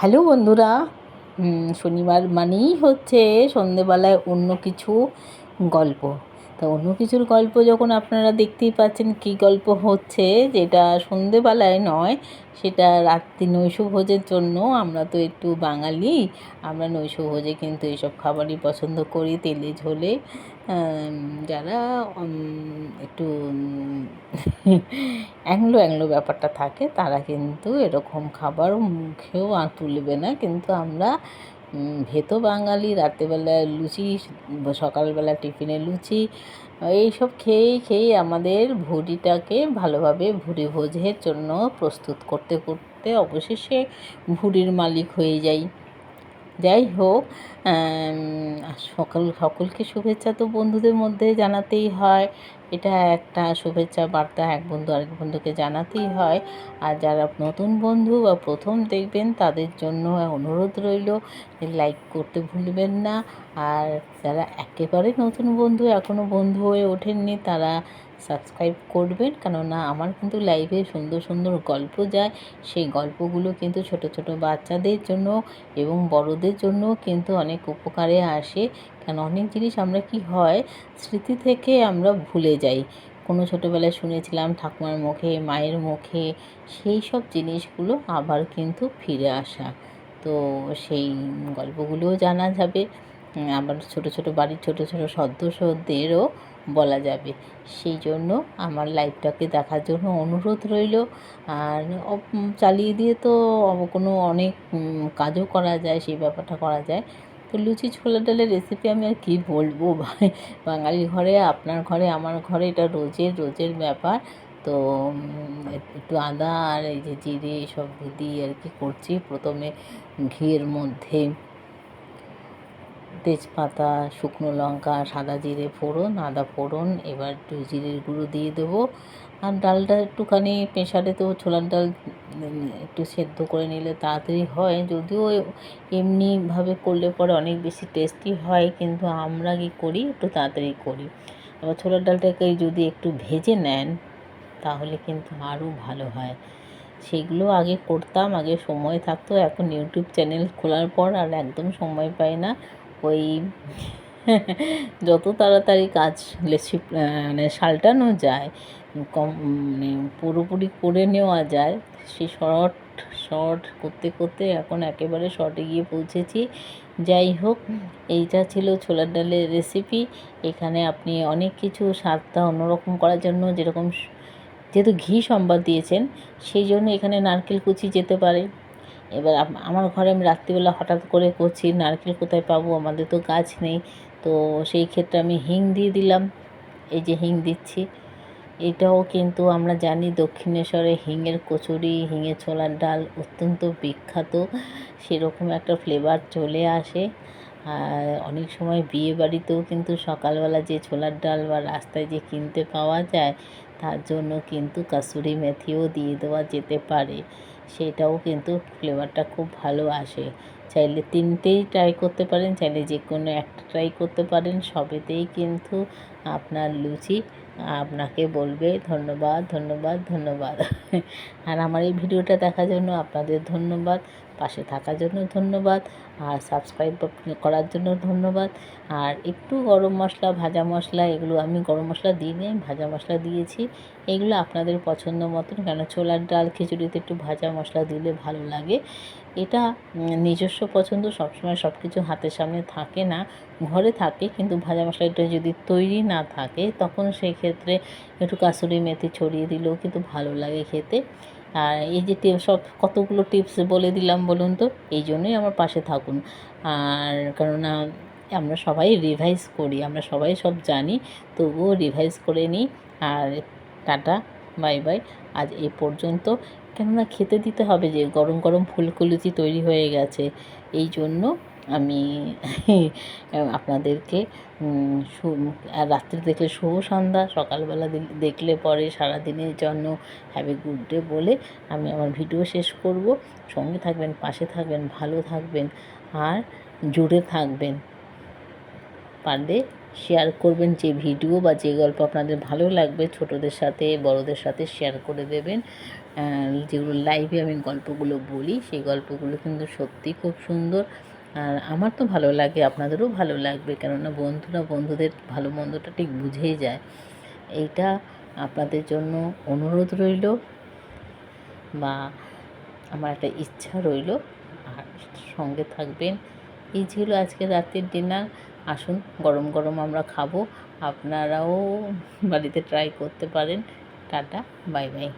Hello বন্ধুরা। শনিবার মানেই হচ্ছে সন্ধেবেলায় অন্য কিছু গল্প। তা অন্য কিছুর গল্প যখন আপনারা দেখতেই পাচ্ছেন কী গল্প হচ্ছে, যেটা সন্ধেবেলায় নয়, সেটা রাত্রি নৈশভোজের জন্য। আমরা তো একটু বাঙালি, আমরা নৈশভোজে কিন্তু এইসব খাবারই পছন্দ করি, তেলে ঝোলে। যারা একটু অ্যাংলো অ্যাংলো ব্যাপারটা থাকে তারা কিন্তু এরকম খাবার মুখেও তুলবে না, কিন্তু আমরা ভেতো বাঙালি। রাত্রেবেলা লুচি, সকালবেলা টিফিনে লুচি, এইসব খেয়েই খেয়েই আমাদের ভুঁড়িটাকে ভালোভাবে ভুঁড়ি ভোজের জন্য প্রস্তুত করতে করতে অবশেষে ভুঁড়ির মালিক হয়ে যাই। যাই হোক, সকলকে শুভেচ্ছা তো বন্ধুদের মধ্যে জানাতেই হয়। এটা একটা শুভেচ্ছা বার্তা, এক বন্ধু আরেক বন্ধুকে জানাতেই হয়। আর যারা নতুন বন্ধু বা প্রথম দেখবেন তাদের জন্য অনুরোধ রইল, লাইক করতে ভুলবেন না। আর যারা একেবারে নতুন বন্ধু, এখনও বন্ধু হয়ে ওঠেননি, তারা সাবস্ক্রাইব করবেন। কেননা আমার কিন্তু লাইভে সুন্দর সুন্দর গল্প যায়, সেই গল্পগুলো কিন্তু ছোট ছোট বাচ্চাদের জন্য এবং বড়দের জন্য কিন্তু অনেক উপকারে আসে। কারণ অনেক জিনিস আমরা কি হয়, স্মৃতি থেকে আমরা ভুলে যাই। কোনো ছোটোবেলায় শুনেছিলাম ঠাকুমার মুখে, মায়ের মুখে, সেই সব জিনিসগুলো আবার কিন্তু ফিরে আসা। তো সেই গল্পগুলোও জানা যাবে, আবার ছোটো ছোটো বাড়ির ছোটো ছোটো সদস্যদেরও বলা যাবে। সেই জন্য আমার লাইভটাকে দেখার জন্য অনুরোধ রইল। আর চালিয়ে দিয়ে তো কোনো অনেক কাজও করা যায়, সেই ব্যাপারটা করা যায়। তো লুচি ছোলা ডালের রেসিপি আমি আর কী বলবো ভাই, বাঙালির ঘরে, আপনার ঘরে, আমার ঘরে এটা রোজের রোজের ব্যাপার। তো একটু আদা আর এই যে জিরে এসব দিয়ে আর কি করছি। প্রথমে ঘিয়ের মধ্যে তেজপাতা, শুকনো লঙ্কা, সাদা জিরে ফোড়ন, আদা ফোড়ন, এবার একটু জিরের গুঁড়ো দিয়ে দেবো। আর ডালটা একটুখানি প্রেশারে, তো ছোলার ডাল একটু সেদ্ধ করে নিলে তাড়াতাড়ি হয়, যদিও এমনিভাবে করলে পরে অনেক বেশি টেস্টি হয়, কিন্তু আমরা কী করি, একটু তাড়াতাড়ি করি। এবার ছোলার ডালটাকে যদি একটু ভেজে নেন তাহলে কিন্তু আরও ভালো হয়। সেগুলো আগে করতাম, আগে সময় থাকতো। এখন ইউটিউব চ্যানেল খোলার পর আর একদম সময় পাই না। ওই যত তাড়াতাড়ি কাজ মানে সালটানো যায়, মানে পুরোপুরি করে নেওয়া যায়, সেই শর্ট করতে করতে এখন একেবারে শর্টে গিয়ে পৌঁছেছি। যাই হোক, এইটা ছিল ছোলার ডালের রেসিপি। এখানে আপনি অনেক কিছু স্বাদটা অন্যরকম করার জন্য, যেহেতু ঘি সম্বাদ দিয়েছেন, সেই জন্য এখানে নারকেল কুচি যেতে পারে। এবার আমার ঘরে আমি রাত্রিবেলা হঠাৎ করে করছি, নারকেল কোথায় পাবো, আমাদের তো গাছ নেই। তো সেই ক্ষেত্রে আমি হিং দিয়ে দিলাম, এই যে হিং দিচ্ছি। এটাও কিন্তু আমরা জানি দক্ষিণেশ্বরে হিঙের কচুরি, হিঙের ছোলার ডাল অত্যন্ত বিখ্যাত, সেরকম একটা ফ্লেভার চলে আসে। আর অনেক সময় বিয়ে বাড়িতেও কিন্তু সকালবেলা যে ছোলার ডাল বা রাস্তায় যে কিনতে পাওয়া যায়, তার জন্য কিন্তু কাসুরি মেথিও দিয়ে দেওয়া যেতে পারে, সেটাও কিন্তু ফ্লেভারটা খুব ভালো আসে। চাইলে তিনটেই ট্রাই করতে পারেন, চাইলে যে কোনো একটা ট্রাই করতে পারেন, সবেতেই কিন্তু আপনার লুচি আপনাকে বলবে ধন্যবাদ, ধন্যবাদ, ধন্যবাদ। আর আমার এই ভিডিওটা দেখার জন্য আপনাদের ধন্যবাদ, পাশে থাকার জন্য ধন্যবাদ, আর সাবস্ক্রাইব করার জন্য ধন্যবাদ। আর একটু গরম মশলা, ভাজা মশলা, এগুলো আমি গরম মশলা দিইনি, ভাজা মশলা দিয়েছি। এগুলো আপনাদের পছন্দ মতন, কেন ছোলার ডাল খিচুড়িতে একটু ভাজা মশলা দিলে ভালো লাগে। এটা নিজস্ব পছন্দ, সবসময় সব কিছু হাতের সামনে থাকে না, ঘরে থাকে, কিন্তু ভাজা মশলাটা যদি তৈরি না থাকে তখন সেই ক্ষেত্রে একটু কাসুরি মেথি ছড়িয়ে দিলেও কিন্তু ভালো লাগে খেতে। আর এই যে সব কতগুলো টিপস বলে দিলাম বলুন তো, এই জন্যই আমার পাশে থাকুন। আর কেননা আমরা সবাই রিভাইজ করি, আমরা সবাই সব জানি, তবুও রিভাইজ করে নিই। আর টাটা, বাই বাই, আজ এই পর্যন্ত। কেননা খেতে দিতে হবে, যে গরম গরম ফুলকো লুচি তৈরি হয়ে গেছে, এই জন্য আমি আপনাদেরকে আর রাত্রে দেখলে শুভ সন্ধ্যা, সকালবেলা দেখলে পরে সারাদিনের জন্য হ্যাভ এ গুড ডে বলে আমি আমার ভিডিও শেষ করব। সঙ্গে থাকবেন, পাশে থাকবেন, ভালো থাকবেন, আর জুড়ে থাকবেন। পারলে শেয়ার করবেন, যে ভিডিও বা যে গল্প আপনাদের ভালো লাগবে ছোটদের সাথে বড়দের সাথে শেয়ার করে দেবেন। যেগুলো লাইভে আমি গল্পগুলো বলি সেই গল্পগুলো কিন্তু সত্যিই খুব সুন্দর। আর আমার তো ভালো লাগে, আপনাদেরও ভালো লাগবে, কেননা বন্ধুরা বন্ধুদের ভালো মন্দটা ঠিক বুঝেই যায়। এইটা আপনাদের জন্য অনুরোধ রইল বা আমার একটা ইচ্ছা রইল, আর সঙ্গে থাকবেন। এই ছিল আজকে রাতের ডিনার। আসুন গরম গরম আমরা খাবো, আপনারাও বাড়িতে ট্রাই করতে পারেন। Tata, bye bye.